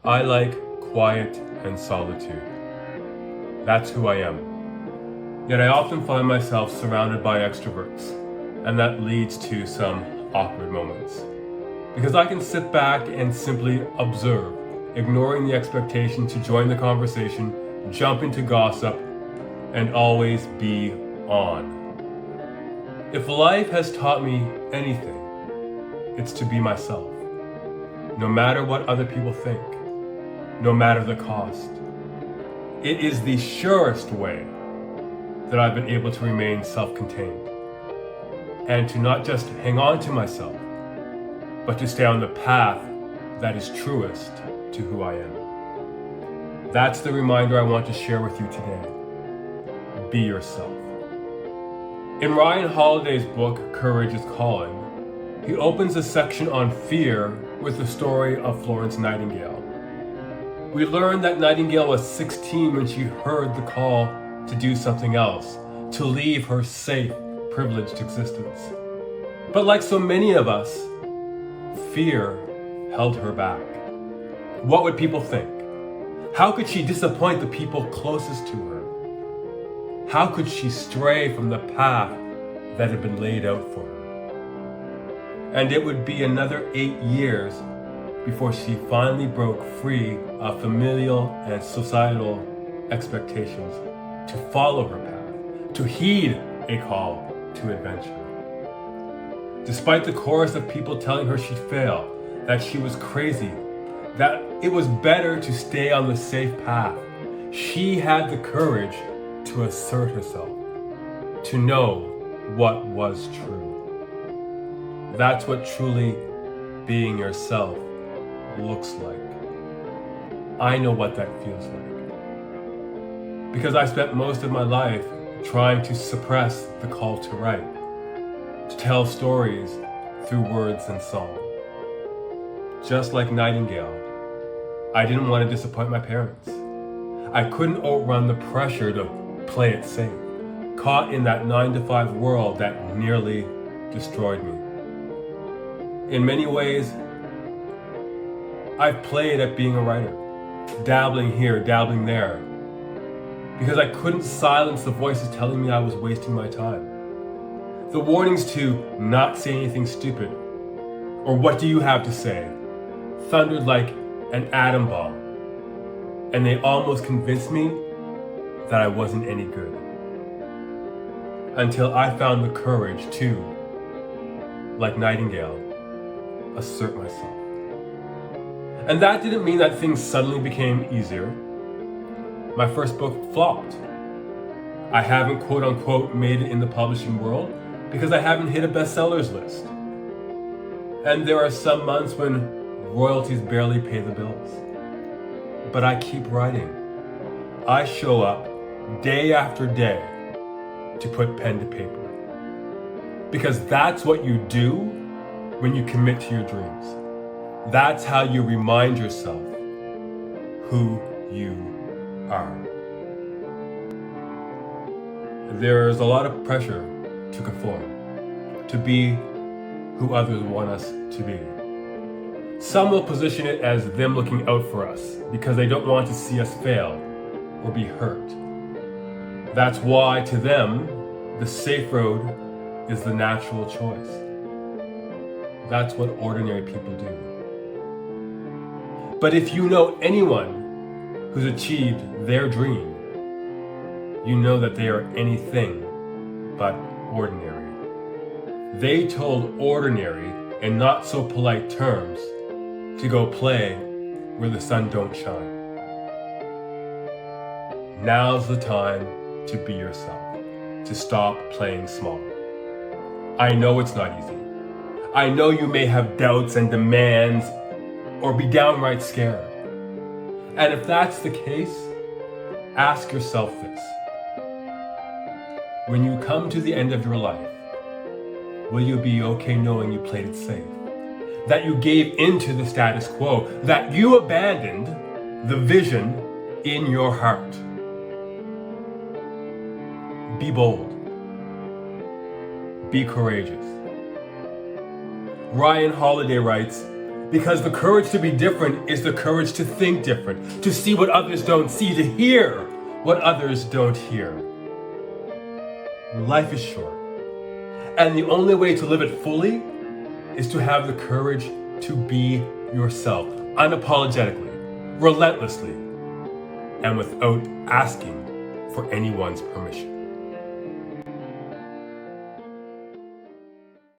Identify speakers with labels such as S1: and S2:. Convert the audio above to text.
S1: I like quiet and solitude. That's who I am. Yet I often find myself surrounded by extroverts, and that leads to some awkward moments. Because I can sit back and simply observe, ignoring the expectation to join the conversation, jump into gossip, and always be on. If life has taught me anything, it's to be myself. No matter what other people think, no matter the cost. It is the surest way that I've been able to remain self-contained and to not just hang on to myself, but to stay on the path that is truest to who I am. That's the reminder I want to share with you today. Be yourself. In Ryan Holiday's book, Courage is Calling, he opens a section on fear with the story of Florence Nightingale. We learn that Nightingale was 16 when she heard the call to do something else, to leave her safe, privileged existence. But like so many of us, fear held her back. What would people think? How could she disappoint the people closest to her? How could she stray from the path that had been laid out for her? And it would be another 8 years before she finally broke free of familial and societal expectations to follow her path, to heed a call to adventure. Despite the chorus of people telling her she'd fail, that she was crazy, that it was better to stay on the safe path, she had the courage to assert herself, to know what was true. That's what truly being yourself looks like. I know what that feels like. Because I spent most of my life trying to suppress the call to write, to tell stories through words and song. Just like Nightingale, I didn't want to disappoint my parents. I couldn't outrun the pressure to play it safe, caught in that 9-to-5 world that nearly destroyed me. In many ways, I've played at being a writer, dabbling here, dabbling there, because I couldn't silence the voices telling me I was wasting my time. The warnings to not say anything stupid, or what do you have to say, thundered like an atom bomb, and they almost convinced me that I wasn't any good. Until I found the courage to, like Nightingale, assert myself. And that didn't mean that things suddenly became easier. My first book flopped. I haven't quote unquote made it in the publishing world because I haven't hit a bestsellers list. And there are some months when royalties barely pay the bills. But I keep writing. I show up day after day to put pen to paper. Because that's what you do when you commit to your dreams. That's how you remind yourself who you are. There's a lot of pressure to conform, to be who others want us to be. Some will position it as them looking out for us because they don't want to see us fail or be hurt. That's why, to them, the safe road is the natural choice. That's what ordinary people do. But if you know anyone who's achieved their dream, you know that they are anything but ordinary. They told ordinary in not so polite terms to go play where the sun don't shine. Now's the time to be yourself, to stop playing small. I know it's not easy. I know you may have doubts and demands or be downright scared. And if that's the case, ask yourself this. When you come to the end of your life, will you be okay knowing you played it safe? That you gave into the status quo, that you abandoned the vision in your heart? Be bold. Be courageous. Ryan Holiday writes, Because the courage to be different is the courage to think different, to see what others don't see, to hear what others don't hear. Life is short, and the only way to live it fully is to have the courage to be yourself, unapologetically, relentlessly, and without asking for anyone's permission.